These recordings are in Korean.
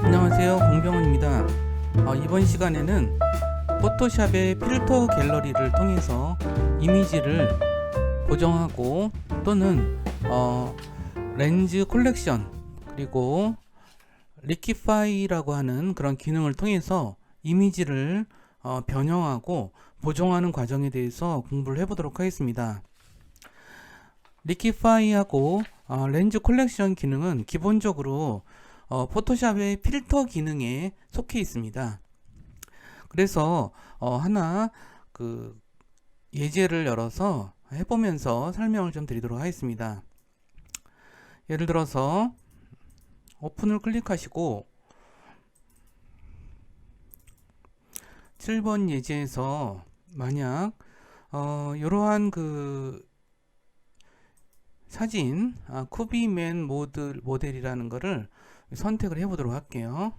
안녕하세요, 공병훈입니다. 이번 시간에는 포토샵의 필터 갤러리를 통해서 이미지를 보정하고 또는 렌즈 콜렉션 그리고 리키파이라고 하는 그런 기능을 통해서 이미지를 변형하고 보정하는 과정에 대해서 공부를 해보도록 하겠습니다. 리키파이하고 렌즈 콜렉션 기능은 기본적으로 포토샵의 필터 기능에 속해 있습니다. 그래서 하나 예제를 열어서 해보면서 설명을 좀 드리도록 하겠습니다. 예를 들어서 오픈을 클릭하시고 7번 예제에서 만약 이러한 사진 쿠비맨 모델이라는 거를 선택을 해 보도록 할게요.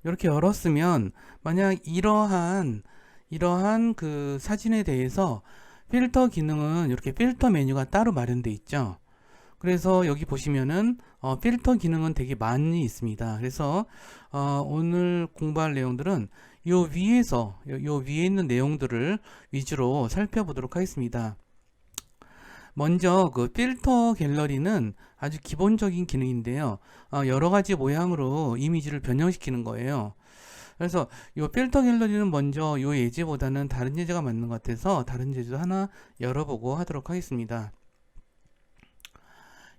이렇게 열었으면 만약 이러한 사진에 대해서 필터 기능은 이렇게 필터 메뉴가 따로 마련되어 있죠. 그래서 여기 보시면은 필터 기능은 되게 많이 있습니다. 그래서 오늘 공부할 내용들은 요 위에 있는 내용들을 위주로 살펴보도록 하겠습니다. 먼저 필터 갤러리는 아주 기본적인 기능인데요. 여러 가지 모양으로 이미지를 변형시키는 거예요. 그래서 이 필터 갤러리는 먼저 이 예제보다는 다른 예제가 맞는 것 같아서 다른 예제도 하나 열어보고 하도록 하겠습니다.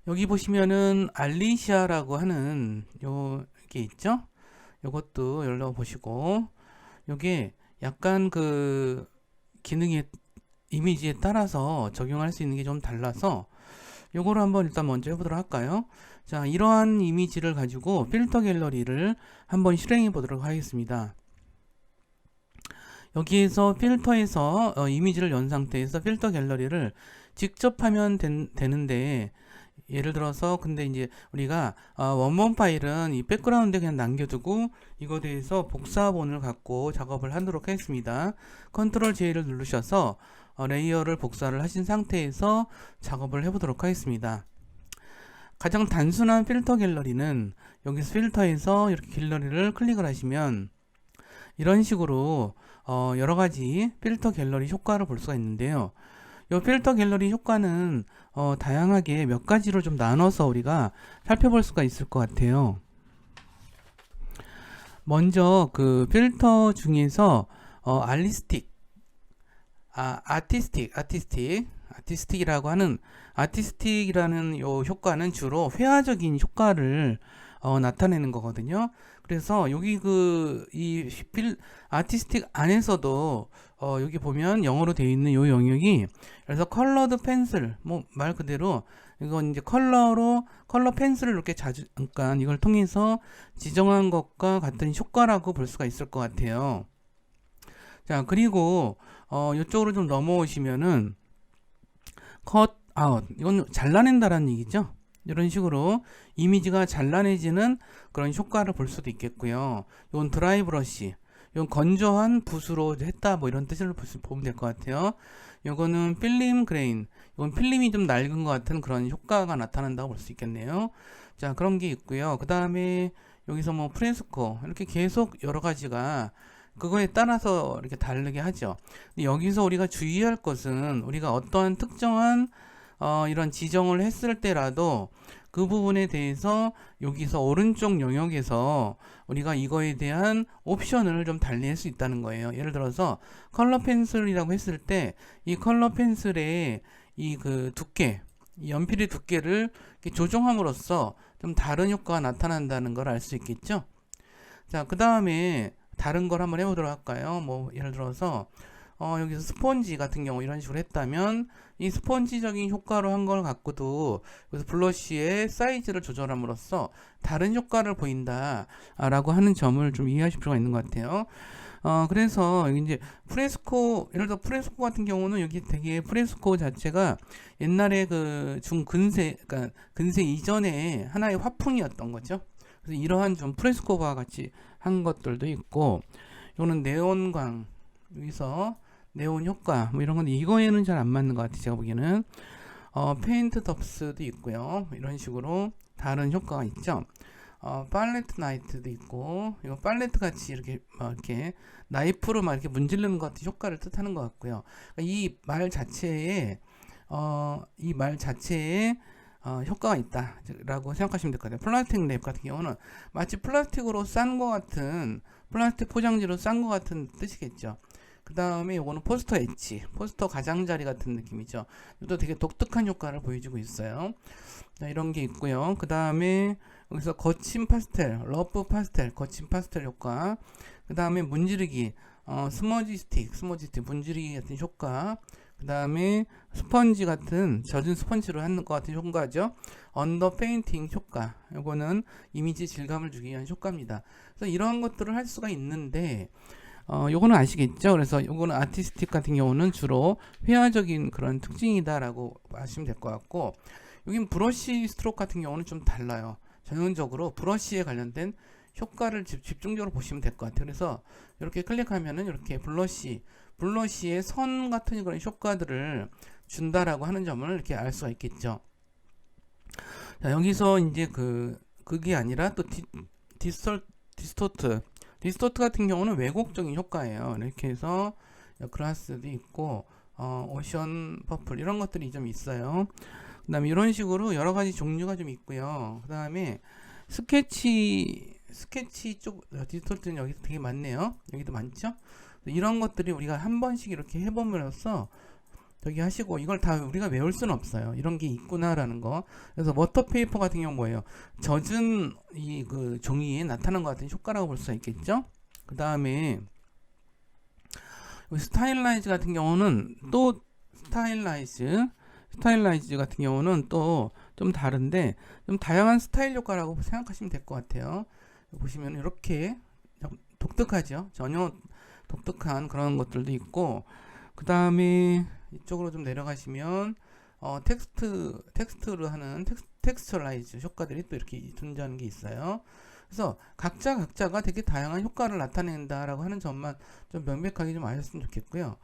여기 보시면은 알리시아라고 하는 게 있죠. 이것도 열어보시고 요게 약간 기능이 이미지에 따라서 적용할 수 있는 게 좀 달라서 요거를 한번 일단 먼저 해보도록 할까요? 자, 이러한 이미지를 가지고 필터 갤러리를 한번 실행해 보도록 하겠습니다. 여기에서 필터에서 이미지를 연 상태에서 필터 갤러리를 직접 하면 되는데 예를 들어서 근데 이제 우리가 원본 파일은 이 백그라운드에 그냥 남겨두고 이거에 대해서 복사본을 갖고 작업을 하도록 하겠습니다. 컨트롤 J를 누르셔서 레이어를 복사를 하신 상태에서 작업을 해보도록 하겠습니다. 가장 단순한 필터 갤러리는 여기서 필터에서 이렇게 갤러리를 클릭을 하시면 이런 식으로 여러가지 필터 갤러리 효과를 볼 수가 있는데요. 이 필터 갤러리 효과는 다양하게 몇 가지로 좀 나눠서 우리가 살펴볼 수가 있을 것 같아요. 먼저 필터 중에서 아티스틱이라는 요 효과는 주로 회화적인 효과를 나타내는 거거든요. 그래서 여기 아티스틱 안에서도 여기 보면 영어로 되어 있는 요 영역이 그래서 컬러드 펜슬 말 그대로 이건 이제 컬러 펜슬을 이렇게 그러니까 이걸 통해서 지정한 것과 같은 효과라고 볼 수가 있을 것 같아요. 자, 그리고 이쪽으로 좀 넘어오시면은 컷 아웃, 이건 잘라낸다라는 얘기죠. 이런 식으로 이미지가 잘라내지는 그런 효과를 볼 수도 있겠고요. 이건 드라이 브러쉬, 이건 건조한 붓으로 했다 뭐 이런 뜻을 보면 될 것 같아요. 이거는 필름 그레인, 이건 필름이 좀 낡은 것 같은 그런 효과가 나타난다고 볼 수 있겠네요. 자, 그런 게 있고요. 그 다음에 여기서 뭐 프레스코 이렇게 계속 여러 가지가 그거에 따라서 이렇게 다르게 하죠. 근데 여기서 우리가 주의할 것은 우리가 어떠한 특정한 이런 지정을 했을 때라도 그 부분에 대해서 여기서 오른쪽 영역에서 우리가 이거에 대한 옵션을 좀 달리할 수 있다는 거예요. 예를 들어서 컬러 펜슬이라고 했을 때 이 컬러 펜슬의 이 두께, 이 연필의 두께를 조정함으로써 좀 다른 효과가 나타난다는 걸 알 수 있겠죠. 자, 그 다음에 다른 걸 한번 해보도록 할까요? 뭐 예를 들어서 여기서 스펀지 같은 경우 이런 식으로 했다면 이 스펀지적인 효과로 한 걸 갖고도 그래서 블러쉬의 사이즈를 조절함으로써 다른 효과를 보인다 라고 하는 점을 좀 이해하실 필요가 있는 것 같아요. 그래서 이제 프레스코, 예를 들어 프레스코 같은 경우는 여기 되게 프레스코 자체가 옛날에 그러니까 근세 이전에 하나의 화풍이었던 거죠. 그래서 이러한 좀 프레스코와 같이 한 것들도 있고, 이거는 네온광, 여기서 네온 효과 뭐 이런 건데 이거에는 잘 안 맞는 것 같아요. 제가 보기에는 페인트 덥스도 있고요. 이런 식으로 다른 효과가 있죠. 팔레트 나이트도 있고, 이거 팔레트 같이 이렇게 이렇게 나이프로 막 이렇게 문지르는 것 같은 효과를 뜻하는 것 같고요. 이 말 자체에 효과가 있다라고 생각하시면 될 것 같아요. 플라스틱 랩 같은 경우는 마치 플라스틱으로 싼 것 같은, 플라스틱 포장지로 싼 것 같은 뜻이겠죠. 그 다음에 요거는 포스터 엣지, 포스터 가장자리 같은 느낌이죠. 이것도 되게 독특한 효과를 보여주고 있어요. 자, 이런 게 있고요. 그 다음에 여기서 거친 파스텔, 러프 파스텔, 거친 파스텔 효과. 그 다음에 문지르기, 스머지 스틱, 문지르기 같은 효과. 그 다음에 스펀지 같은, 젖은 스펀지로 하는 것 같은 효과죠. 언더 페인팅 효과. 요거는 이미지 질감을 주기 위한 효과입니다. 그래서 이러한 것들을 할 수가 있는데, 요거는 아시겠죠? 그래서 요거는 아티스틱 같은 경우는 주로 회화적인 그런 특징이다라고 아시면 될 것 같고, 여긴 브러쉬 스트로크 같은 경우는 좀 달라요. 전형적으로 브러쉬에 관련된 효과를 집중적으로 보시면 될 것 같아요. 그래서 이렇게 클릭하면은 이렇게 블러쉬의 선 같은 그런 효과들을 준다라고 하는 점을 이렇게 알 수가 있겠죠. 자, 여기서 이제 그게 아니라 또 디스토트 같은 경우는 왜곡적인 효과예요. 이렇게 해서 그라스도 있고, 오션 퍼플 이런 것들이 좀 있어요. 그 다음에 이런 식으로 여러 가지 종류가 좀 있고요. 그 다음에 스케치 쪽 디스토트는 여기 되게 많네요. 여기도 많죠? 이런 것들이 우리가 한 번씩 이렇게 해보면서 저기 하시고, 이걸 다 우리가 외울 수는 없어요. 이런 게 있구나라는 거. 그래서 워터페이퍼 같은 경우 뭐예요? 젖은 그 종이에 나타난 것 같은 효과라고 볼 수가 있겠죠? 그 다음에 스타일라이즈 같은 경우는 또 스타일라이즈 같은 경우는 또 좀 다른데, 좀 다양한 스타일 효과라고 생각하시면 될 것 같아요. 보시면 이렇게 독특하죠? 전혀 독특한 그런 것들도 있고, 그 다음에 이쪽으로 좀 내려가시면 텍스트로 하는 텍스처라이즈 효과들이 또 이렇게 존재하는 게 있어요. 그래서 각자가 되게 다양한 효과를 나타낸다라고 하는 점만 좀 명백하게 좀 아셨으면 좋겠고요.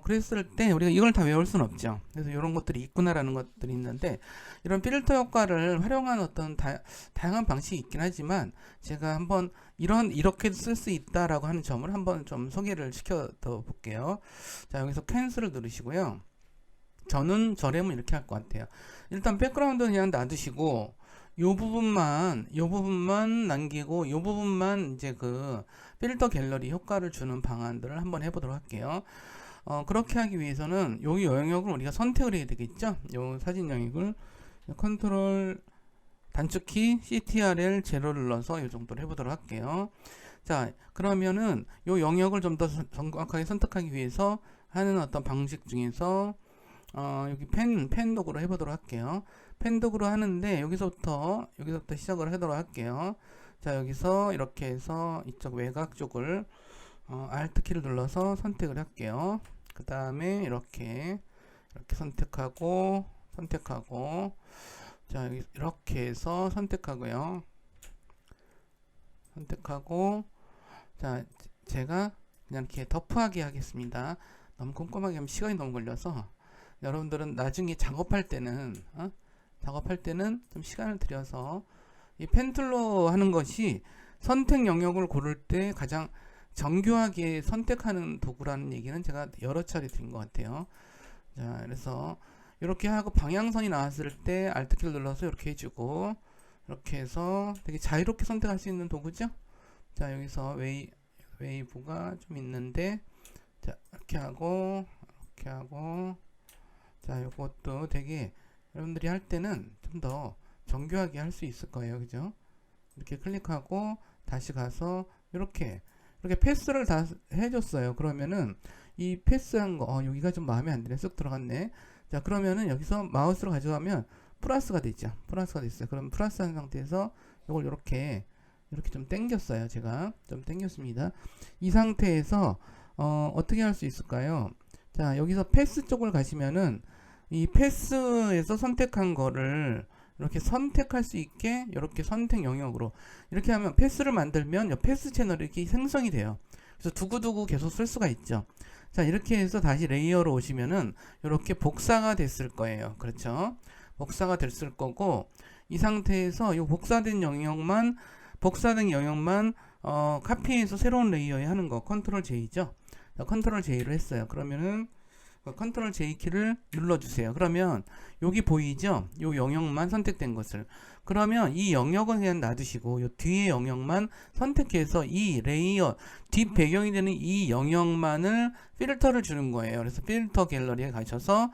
그랬을 때 우리가 이걸 다 외울 수는 없죠. 그래서 이런 것들이 있구나라는 것들이 있는데, 이런 필터 효과를 활용한 어떤 다양한 방식이 있긴 하지만, 제가 한번 이렇게 쓸 수 있다라고 하는 점을 한번 좀 소개를 시켜 볼게요. 자, 여기서 캔슬을 누르시고요. 저렴은 이렇게 할 것 같아요. 일단 백그라운드 그냥 놔두시고, 요 부분만 남기고, 요 부분만 이제 그 필터 갤러리 효과를 주는 방안들을 한번 해보도록 할게요. 그렇게 하기 위해서는 여기 영역을 우리가 선택을 해야 되겠죠. 요 사진 영역을 컨트롤 단축키 CTRL 제로를 눌러서 이 정도로 해보도록 할게요. 자, 그러면은 요 영역을 좀 더 정확하게 선택하기 위해서 하는 어떤 방식 중에서 여기 펜 도구로 해보도록 할게요. 펜 도구로 하는데 여기서부터 시작을 하도록 할게요. 자, 여기서 이렇게 해서 이쪽 외곽 쪽을 Alt 키를 눌러서 선택을 할게요. 그 다음에 이렇게 선택하고, 자, 여기 이렇게 해서 선택하고요. 자, 제가 그냥 이렇게 더프하게 하겠습니다. 너무 꼼꼼하게 하면 시간이 너무 걸려서, 여러분들은 나중에 작업할 때는 좀 시간을 들여서 이 펜툴로 하는 것이 선택 영역을 고를 때 가장 정교하게 선택하는 도구라는 얘기는 제가 여러 차례 드린 것 같아요. 자, 그래서 이렇게 하고 방향선이 나왔을 때 Alt 키를 눌러서 이렇게 해주고, 이렇게 해서 되게 자유롭게 선택할 수 있는 도구죠. 자, 여기서 웨이브가 좀 있는데, 자, 이렇게 하고, 자, 요것도 되게 여러분들이 할 때는 좀 더 정교하게 할 수 있을 거예요. 그죠? 이렇게 클릭하고 다시 가서 이렇게 패스를 다 해줬어요. 그러면은 이 패스한 거, 여기가 좀 마음에 안 드네. 쓱 들어갔네. 자, 그러면은 여기서 마우스로 가져가면 플러스가 되죠. 플러스가 됐어요. 그럼 플러스 한 상태에서 이걸 이렇게 좀 당겼어요. 제가 좀 당겼습니다. 이 상태에서 어떻게 할 수 있을까요? 자, 여기서 패스 쪽을 가시면은 이 패스에서 선택한 거를 이렇게 선택할 수 있게 이렇게 선택 영역으로 이렇게 하면, 패스를 만들면 패스 채널이 이렇게 생성이 돼요. 그래서 두고두고 계속 쓸 수가 있죠. 자, 이렇게 해서 다시 레이어로 오시면은 이렇게 복사가 됐을 거예요. 그렇죠? 복사가 됐을 거고, 이 상태에서 이 복사된 영역만 카피해서 새로운 레이어에 하는 거 컨트롤 J죠. 컨트롤 J를 했어요. 그러면은 컨트롤 J 키를 눌러주세요. 그러면 여기 보이죠? 이 영역만 선택된 것을. 그러면 이 영역은 그냥 놔두시고 이 뒤에 영역만 선택해서 이 레이어 뒷 배경이 되는 이 영역만을 필터를 주는 거예요. 그래서 필터 갤러리에 가셔서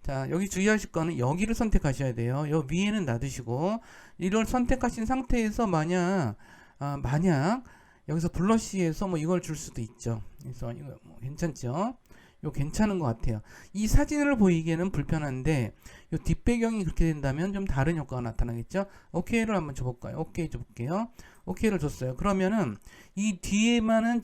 자, 여기 주의하실 거는 여기를 선택하셔야 돼요. 요 위에는 놔두시고 이걸 선택하신 상태에서 만약 여기서 블러시에서 뭐 이걸 줄 수도 있죠. 그래서 이거 뭐 괜찮죠? 요 괜찮은 것 같아요. 이 사진을 보이기에는 불편한데 요 뒷배경이 그렇게 된다면 좀 다른 효과가 나타나겠죠. OK를 한번 줘볼까요? OK 줘볼게요. OK를 줬어요. 그러면은 이 뒤에만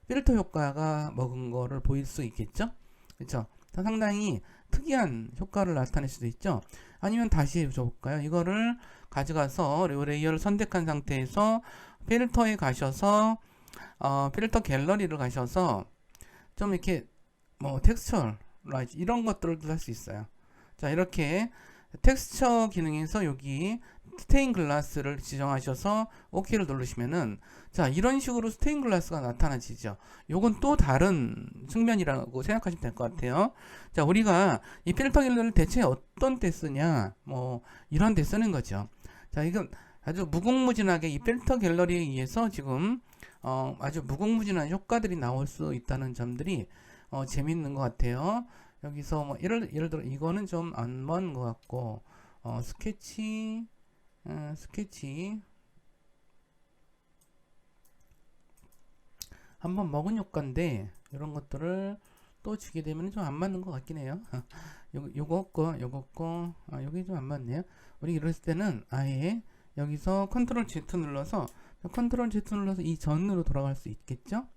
필터 효과가 먹은 거를 보일 수 있겠죠. 그렇죠. 상당히 특이한 효과를 나타낼 수도 있죠. 아니면 다시 줘볼까요? 이거를 가져가서 레이어를 선택한 상태에서 필터에 가셔서 필터 갤러리를 가셔서 좀 이렇게 뭐 텍스처 라이트 이런 것들도 할 수 있어요. 자, 이렇게 텍스처 기능에서 여기 스테인 글라스를 지정하셔서 OK를 누르시면은 자, 이런 식으로 스테인 글라스가 나타나지죠. 요건 또 다른 측면이라고 생각하시면 될 것 같아요. 자, 우리가 이 필터 갤러리를 대체 어떤 때 쓰냐, 뭐 이런 데 쓰는 거죠. 자, 이건 아주 무궁무진하게 이 필터 갤러리에 의해서 지금 아주 무궁무진한 효과들이 나올 수 있다는 점들이 재밌는 것 같아요. 여기서 뭐 예를 들어 이거는 좀 안 맞는 것 같고 스케치 한번 먹은 효과인데 이런 것들을 또 주게 되면 좀 안 맞는 것 같긴 해요. 요거 여기 좀 안 맞네요. 우리 이럴 때는 아예 여기서 컨트롤 Z 눌러서 이 전으로 돌아갈 수 있겠죠.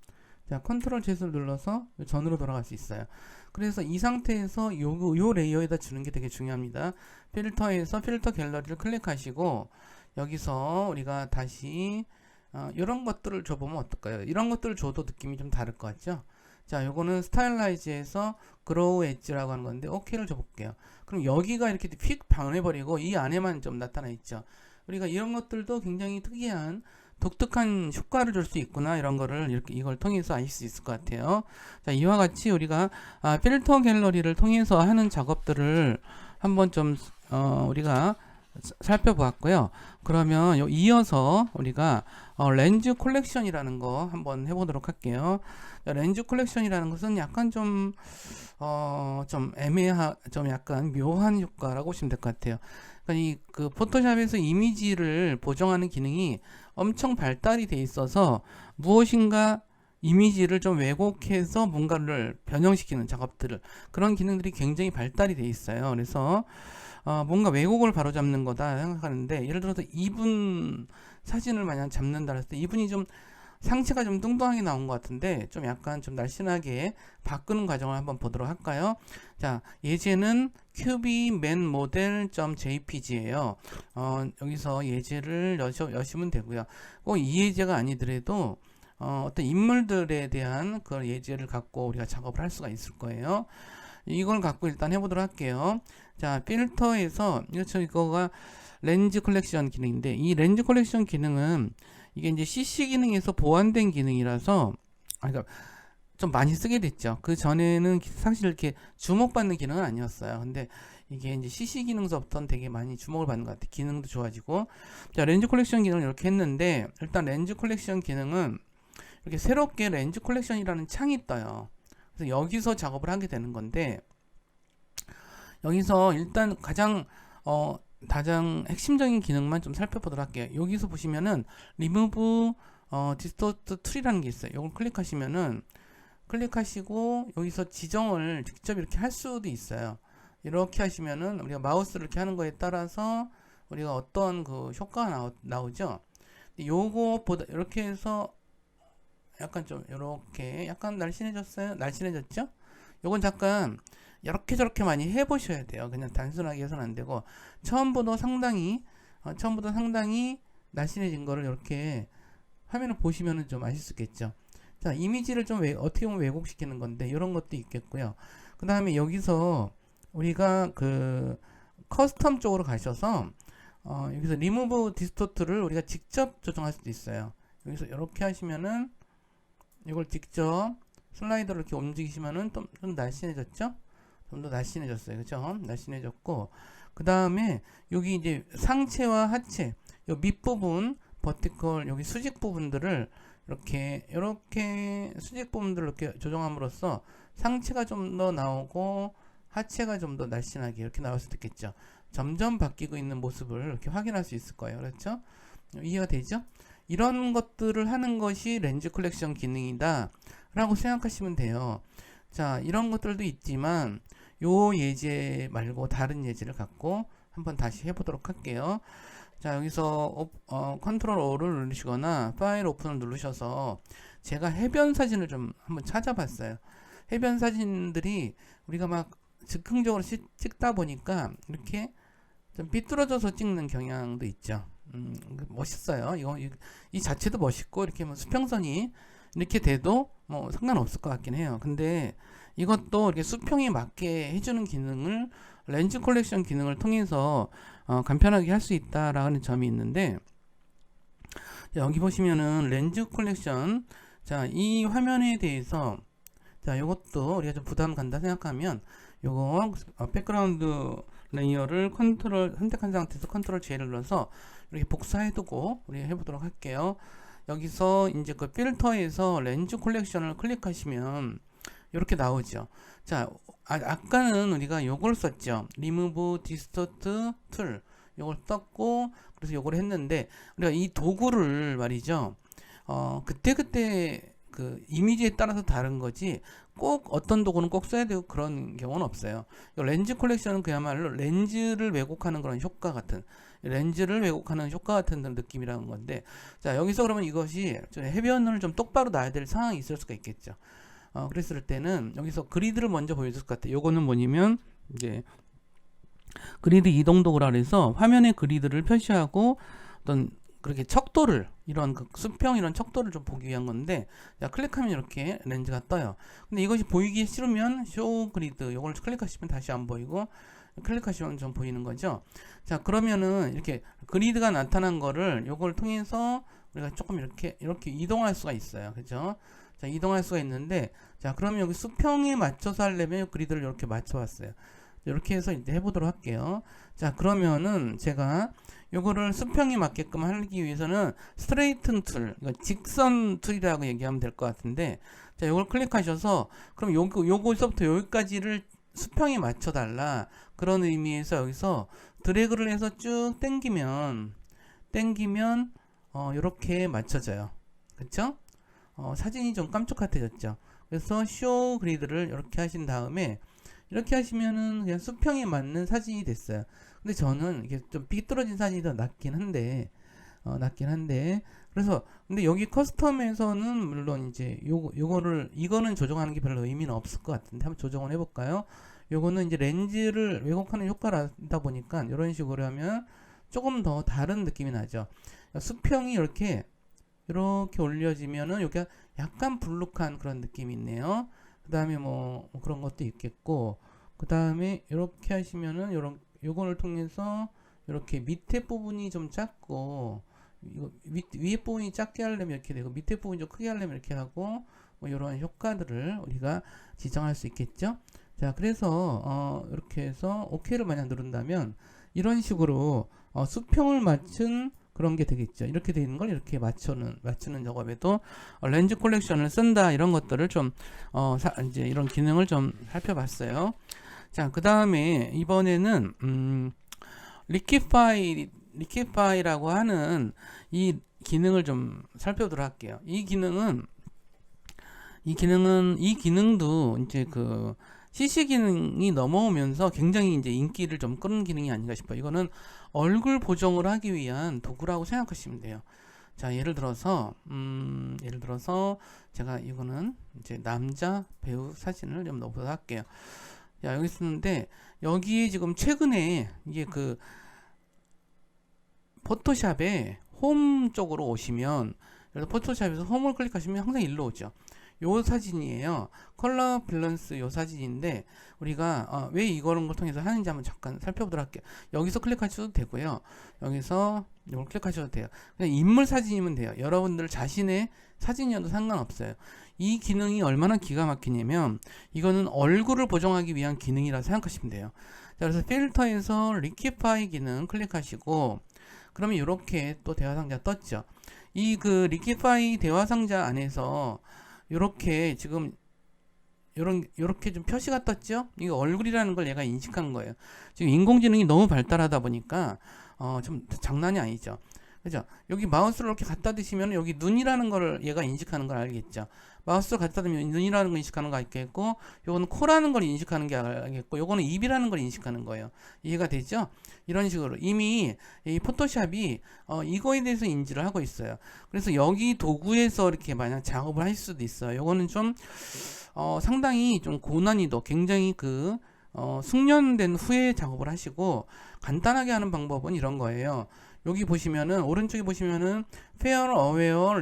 자, 컨트롤 Z를 눌러서 전으로 돌아갈 수 있어요. 그래서 이 상태에서 요 레이어에다 주는 게 되게 중요합니다. 필터에서 필터 갤러리를 클릭하시고 여기서 우리가 다시 이런 것들을 줘보면 어떨까요? 이런 것들을 줘도 느낌이 좀 다를 것 같죠? 자, 요거는 스타일라이즈에서 그로우 엣지라고 하는 건데 OK를 줘볼게요. 그럼 여기가 이렇게 휙 변해버리고 이 안에만 좀 나타나 있죠. 우리가 이런 것들도 굉장히 특이한 독특한 효과를 줄 수 있구나, 이런 거를 이걸 통해서 아실 수 있을 것 같아요. 자, 이와 같이 우리가 필터 갤러리를 통해서 하는 작업들을 한번 좀 우리가 살펴보았고요. 그러면 이어서 우리가 렌즈 컬렉션이라는 거 한번 해보도록 할게요. 렌즈 컬렉션이라는 것은 약간 좀 약간 묘한 효과라고 보시면 될 것 같아요. 그러니까 그 포토샵에서 이미지를 보정하는 기능이 엄청 발달이 돼 있어서 무엇인가 이미지를 좀 왜곡해서 뭔가를 변형시키는 작업들을, 그런 기능들이 굉장히 발달이 돼 있어요. 그래서 뭔가 왜곡을 바로잡는 거다 생각하는데, 예를 들어서 이분 사진을 만약 잡는다 했을 때 이분이 좀 상체가 좀 뚱뚱하게 나온 것 같은데 좀 약간 좀 날씬하게 바꾸는 과정을 한번 보도록 할까요? 자, 예제는 qbmanmodel.jpg예요. 여기서 예제를 여시면 되고요. 꼭 이 예제가 아니더라도 어떤 인물들에 대한 그 예제를 갖고 우리가 작업을 할 수가 있을 거예요. 이걸 갖고 일단 해보도록 할게요. 자, 필터에서 이거가 렌즈 컬렉션 기능인데, 이 렌즈 컬렉션 기능은 이게 이제 CC 기능에서 보완된 기능이라서 그러니까 좀 많이 쓰게 됐죠. 그 전에는 사실 이렇게 주목받는 기능은 아니었어요. 근데 이게 이제 CC 기능서부터는 되게 많이 주목을 받는 것 같아요. 기능도 좋아지고. 자, 렌즈 컬렉션 기능을 이렇게 했는데, 일단 렌즈 컬렉션 기능은 이렇게 새롭게 렌즈 컬렉션이라는 창이 떠요. 그래서 여기서 작업을 하게 되는 건데, 여기서 일단 가장 핵심적인 기능만 좀 살펴보도록 할게요. 여기서 보시면은 Remove Distort Tree라는 게 있어요. 이걸 클릭하시고 여기서 지정을 직접 이렇게 할 수도 있어요. 이렇게 하시면은 우리가 마우스를 이렇게 하는 거에 따라서 우리가 어떤 그 효과가 나오죠. 요거보다 이렇게 해서 약간 좀 이렇게 약간 날씬해졌죠? 요건 잠깐 이렇게 저렇게 많이 해보셔야 돼요. 그냥 단순하게 해서는 안 되고, 처음보다 상당히 날씬해진 거를 이렇게 화면을 보시면은 좀 아실 수 있겠죠. 자, 이미지를 좀 어떻게 보면 왜곡시키는 건데 이런 것도 있겠고요. 그 다음에 여기서 우리가 커스텀 쪽으로 가셔서 여기서 리무브 디스토트를 우리가 직접 조정할 수도 있어요. 여기서 이렇게 하시면은 이걸 직접 슬라이더를 이렇게 움직이시면은 좀 날씬해졌죠? 좀 더 날씬해졌어요. 그죠? 날씬해졌고, 그 다음에 여기 이제 상체와 하체, 요 밑부분, 버티컬, 여기 수직 부분들을 이렇게 수직 부분들을 이렇게 조정함으로써 상체가 좀 더 나오고 하체가 좀 더 날씬하게 이렇게 나올 수도 있겠죠. 점점 바뀌고 있는 모습을 이렇게 확인할 수 있을 거예요. 그렇죠? 이해가 되죠? 이런 것들을 하는 것이 렌즈 컬렉션 기능이다 라고 생각하시면 돼요. 자, 이런 것들도 있지만 요 예제 말고 다른 예제를 갖고 한번 다시 해보도록 할게요. 자, 여기서 컨트롤 O를 누르시거나 파일 오픈을 누르셔서 제가 해변 사진을 좀 한번 찾아봤어요. 해변 사진들이 우리가 막 즉흥적으로 찍다 보니까 이렇게 좀 삐뚤어져서 찍는 경향도 있죠. 멋있어요. 이 자체도 멋있고 이렇게 뭐 수평선이 이렇게 돼도 뭐 상관없을 것 같긴 해요. 근데 이것도 이렇게 수평에 맞게 해주는 기능을 렌즈 컬렉션 기능을 통해서 간편하게 할 수 있다라는 점이 있는데, 여기 보시면은 렌즈 컬렉션, 자, 이 화면에 대해서 자, 요것도 우리가 좀 부담 간다 생각하면 요거 백그라운드 레이어를 선택한 상태에서 컨트롤 J를 눌러서 이렇게 복사해두고 우리 해보도록 할게요. 여기서 이제 그 필터에서 렌즈 컬렉션을 클릭하시면 이렇게 나오죠. 자, 아까는 우리가 요걸 썼죠. Remove Distort Tool 요걸 썼고, 그래서 요걸 했는데 우리가 이 도구를 말이죠. 그때 그 이미지에 따라서 다른 거지 꼭 어떤 도구는 꼭 써야 되고 그런 경우는 없어요. 렌즈 컬렉션은 그야말로 렌즈를 왜곡하는 그런 효과 같은, 렌즈를 왜곡하는 효과 같은 느낌이라는 건데, 자, 여기서 그러면 이것이 좀 해변을 좀 똑바로 놔야 될 상황이 있을 수가 있겠죠. 그랬을 때는 여기서 그리드를 먼저 보여줄 것 같아요. 요거는 뭐냐면 이제 그리드 이동 도구라 그래서 화면에 그리드를 표시하고 어떤 그렇게 척도를, 이런 그 수평 이런 척도를 좀 보기 위한 건데, 자, 클릭하면 이렇게 렌즈가 떠요. 근데 이것이 보이기 싫으면 쇼 그리드 요걸 클릭하시면 다시 안 보이고, 클릭하시면 좀 보이는 거죠. 자, 그러면은 이렇게 그리드가 나타난 거를 요걸 통해서 우리가 조금 이렇게 이동할 수가 있어요. 그죠? 자, 이동할 수가 있는데, 자, 그러면 여기 수평에 맞춰서 하려면 그리드를 이렇게 맞춰 왔어요. 이렇게 해서 이제 해보도록 할게요. 자, 그러면은 제가 요거를 수평에 맞게끔 하기 위해서는 스트레이튼 툴, 직선 툴이라고 얘기하면 될 것 같은데, 자, 요걸 클릭하셔서 그럼 요거서부터 여기까지를 수평에 맞춰 달라, 그런 의미에서 여기서 드래그를 해서 쭉 당기면 요렇게 맞춰져요. 그쵸? 사진이 좀 깜찍같아졌죠. 그래서 쇼 그리드를 이렇게 하신 다음에 이렇게 하시면은 그냥 수평에 맞는 사진이 됐어요. 근데 저는 이게 좀 삐뚤어진 사진이 더 낫긴 한데, 그래서 근데 여기 커스텀에서는 물론 이제 이거는 조정하는 게 별로 의미는 없을 것 같은데 한번 조정을 해볼까요? 요거는 이제 렌즈를 왜곡하는 효과라다 보니까 이런 식으로 하면 조금 더 다른 느낌이 나죠. 수평이 이렇게 올려지면은 여기가 약간 불룩한 그런 느낌이 있네요. 그 다음에 뭐 그런 것도 있겠고, 그 다음에 이렇게 하시면은 요거를 통해서 이렇게 밑에 부분이 좀 작고, 이거 위에 부분이 작게 하려면 이렇게 되고, 밑에 부분이 좀 크게 하려면 이렇게 하고, 뭐 이런 효과들을 우리가 지정할 수 있겠죠. 자, 그래서 이렇게 해서 OK를 만약 누른다면 이런 식으로 수평을 맞춘 그런 게 되겠죠. 이렇게 되어 있는 걸 이렇게 맞추는 작업에도 렌즈 컬렉션을 쓴다, 이런 것들을 좀 이제 이런 기능을 좀 살펴봤어요. 자, 그 다음에 이번에는 리퀴파이라고 하는 이 기능을 좀 살펴보도록 할게요. 이 기능도 이제 그 CC 기능이 넘어오면서 굉장히 이제 인기를 좀 끄는 기능이 아닌가 싶어요. 이거는 얼굴 보정을 하기 위한 도구라고 생각하시면 돼요. 자, 예를 들어서 제가 이거는 이제 남자 배우 사진을 좀 넣어보도록 할게요. 자, 여기 쓰는데 여기에 지금 최근에 이게 그 포토샵에 홈 쪽으로 오시면, 그래서 포토샵에서 홈을 클릭하시면 항상 일로 오죠. 요 사진이에요. 컬러 밸런스 요 사진인데 우리가 왜 이거를 통해서 하는지 한번 잠깐 살펴보도록 할게요. 여기서 클릭하셔도 되고요. 여기서 이걸 클릭하셔도 돼요. 그냥 인물 사진이면 돼요. 여러분들 자신의 사진이어도 상관없어요. 이 기능이 얼마나 기가 막히냐면 이거는 얼굴을 보정하기 위한 기능이라 생각하시면 돼요. 자, 그래서 필터에서 리퀴파이 기능 클릭하시고 그러면 이렇게 또 대화 상자 떴죠. 이 그 리퀴파이 대화 상자 안에서 이렇게 지금 요렇게 좀 표시가 떴죠. 이거 얼굴이라는 걸 얘가 인식한 거예요. 지금 인공지능이 너무 발달하다 보니까 좀 장난이 아니죠. 그죠? 여기 마우스를 이렇게 갖다 대시면 여기 눈이라는 걸 얘가 인식하는 걸 알겠죠. 마우스를 갖다 대면 눈이라는 걸 인식하는 거 알겠고, 요거는 코라는 걸 인식하는 게 알겠고, 요거는 입이라는 걸 인식하는 거예요. 이해가 되죠? 이런 식으로 이미 이 포토샵이 이거에 대해서 인지를 하고 있어요. 그래서 여기 도구에서 이렇게 만약 작업을 하실 수도 있어요. 요거는 좀 상당히 좀 고난이도, 굉장히 숙련된 후에 작업을 하시고 간단하게 하는 방법은 이런 거예요. 여기 보시면은 오른쪽에 보시면은 Fair Aware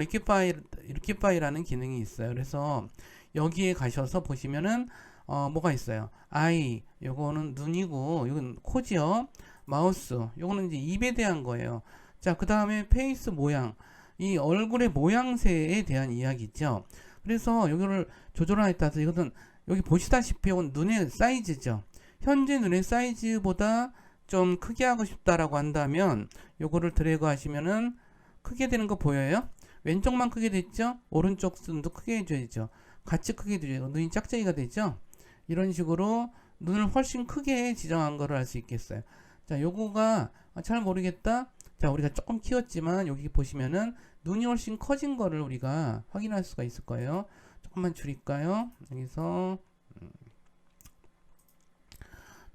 Liquify라는 기능이 있어요. 그래서 여기에 가셔서 보시면은 뭐가 있어요. eye 요거는 눈이고 이건 코지요. 마우스 요거는 이제 입에 대한 거예요. 자, 그 다음에 페이스 모양, 이 얼굴의 모양새에 대한 이야기죠. 그래서 여기를 조절하에 따라서 이것은 여기 보시다시피 이건 눈의 사이즈죠. 현재 눈의 사이즈보다 좀 크게 하고 싶다라고 한다면 요거를 드래그 하시면은 크게 되는 거 보여요? 왼쪽만 크게 됐죠? 오른쪽 눈도 크게 해줘야죠. 같이 크게 해줘야죠. 눈이 짝짝이가 되죠? 이런 식으로 눈을 훨씬 크게 지정한 거를 알 수 있겠어요. 자, 요거가 잘 모르겠다. 자, 우리가 조금 키웠지만 여기 보시면은 눈이 훨씬 커진 거를 우리가 확인할 수가 있을 거예요. 조금만 줄일까요? 여기서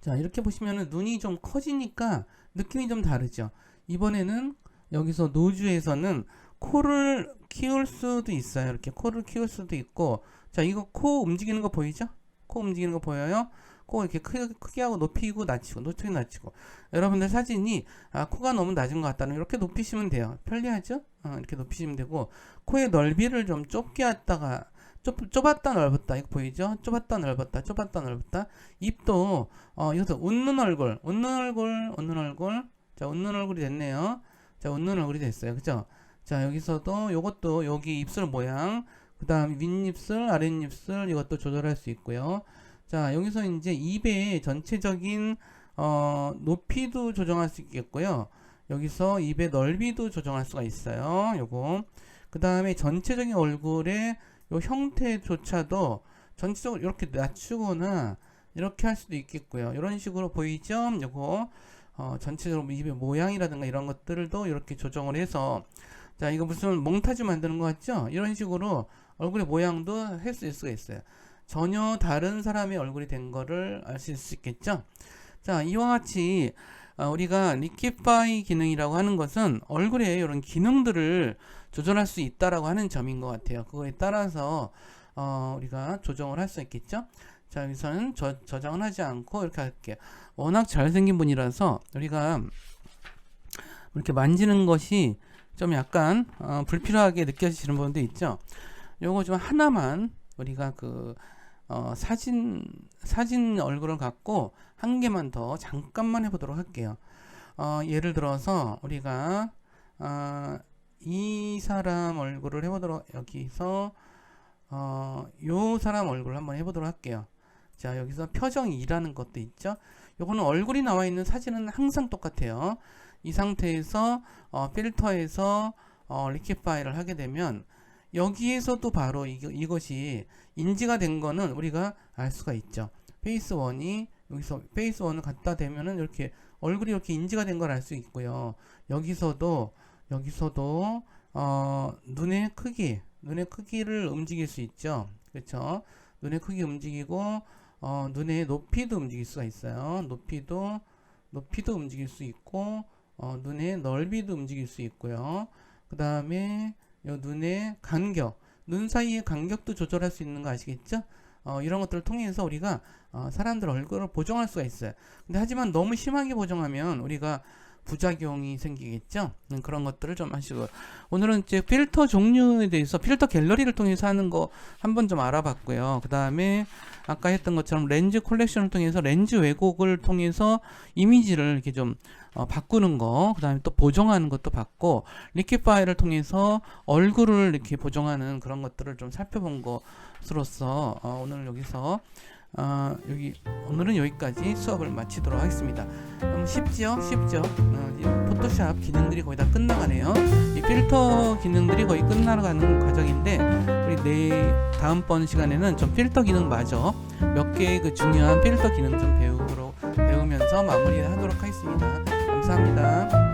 자, 이렇게 보시면은 눈이 좀 커지니까 느낌이 좀 다르죠. 이번에는 여기서 노즈에서는 코를 키울 수도 있어요. 이렇게 코를 키울 수도 있고, 자, 이거 코 움직이는 거 보이죠? 코 움직이는 거 보여요? 코 이렇게 크게 하고 높이고 낮추고 높이고 낮추고. 여러분들 사진이 코가 너무 낮은 것 같다는 이렇게 높이시면 돼요. 편리하죠? 이렇게 높이시면 되고, 코의 넓이를 좀 좁게 했다가 좁았다 넓었다, 이거 보이죠? 좁았다 넓었다, 좁았다 넓었다. 입도 이것도 웃는 얼굴. 자, 웃는 얼굴이 됐네요. 자, 웃는 얼굴이 됐어요. 그죠? 자, 여기서도 요것도 여기 입술 모양, 그 다음 윗입술, 아랫입술 이것도 조절할 수 있고요. 자, 여기서 이제 입의 전체적인 높이도 조정할 수 있겠고요. 여기서 입의 넓이도 조정할 수가 있어요. 요거. 그 다음에 전체적인 얼굴의 요 형태조차도 전체적으로 이렇게 낮추거나 이렇게 할 수도 있겠고요. 이런 식으로 보이죠? 요거 전체적으로 입의 모양이라든가 이런 것들도 이렇게 조정을 해서, 자, 이거 무슨 몽타주 만드는 것 같죠? 이런 식으로 얼굴의 모양도 할 수 있을 수가 있어요. 전혀 다른 사람의 얼굴이 된 거를 알 수 있겠죠? 자, 이와 같이 우리가 리퀴파이 기능이라고 하는 것은 얼굴에 이런 기능들을 조절할 수 있다라고 하는 점인 것 같아요. 그거에 따라서 우리가 조정을 할 수 있겠죠? 자, 여기서는 저장을 하지 않고 이렇게 할게요. 워낙 잘생긴 분이라서 우리가 이렇게 만지는 것이 좀 약간 불필요하게 느껴지시는 분도 있죠. 요거 좀 하나만 우리가 사진 얼굴을 갖고 한 개만 더 잠깐만 해보도록 할게요. 예를 들어서 우리가 이 사람 얼굴을 해보도록, 여기서 요 사람 얼굴을 한번 해보도록 할게요. 자, 여기서 표정 2라는 것도 있죠. 요거는 얼굴이 나와 있는 사진은 항상 똑같아요. 이 상태에서 필터에서 리퀴파이를 하게 되면 여기에서도 바로 이것이 인지가 된 거는 우리가 알 수가 있죠. 페이스 1이 여기서 페이스 1을 갖다 대면은 이렇게 얼굴이 이렇게 인지가 된 걸 알 수 있고요. 여기서도 눈의 크기를 움직일 수 있죠. 그렇죠? 눈의 크기 움직이고 눈의 높이도 움직일 수가 있어요. 높이도 움직일 수 있고 눈의 넓이도 움직일 수 있고요. 그 다음에 눈의 간격, 눈 사이의 간격도 조절할 수 있는 거 아시겠죠? 이런 것들을 통해서 우리가 사람들 얼굴을 보정할 수가 있어요. 근데 하지만 너무 심하게 보정하면 우리가 부작용이 생기겠죠. 그런 것들을 좀 하시고, 오늘은 이제 필터 종류에 대해서 필터 갤러리를 통해서 하는 거 한번 좀 알아봤고요. 그 다음에 아까 했던 것처럼 렌즈 컬렉션을 통해서 렌즈 왜곡을 통해서 이미지를 이렇게 좀 바꾸는 거, 그 다음에 또 보정하는 것도 봤고, 리퀴파이를 통해서 얼굴을 이렇게 보정하는 그런 것들을 좀 살펴본 것으로서 오늘 여기서 오늘은 여기까지 수업을 마치도록 하겠습니다. 쉽죠? 포토샵 기능들이 거의 다 끝나가네요. 이 필터 기능들이 거의 끝나가는 과정인데, 우리 다음번 시간에는 좀 필터 기능마저 몇 개의 그 중요한 필터 기능 좀 배우면서 마무리하도록 하겠습니다. 감사합니다.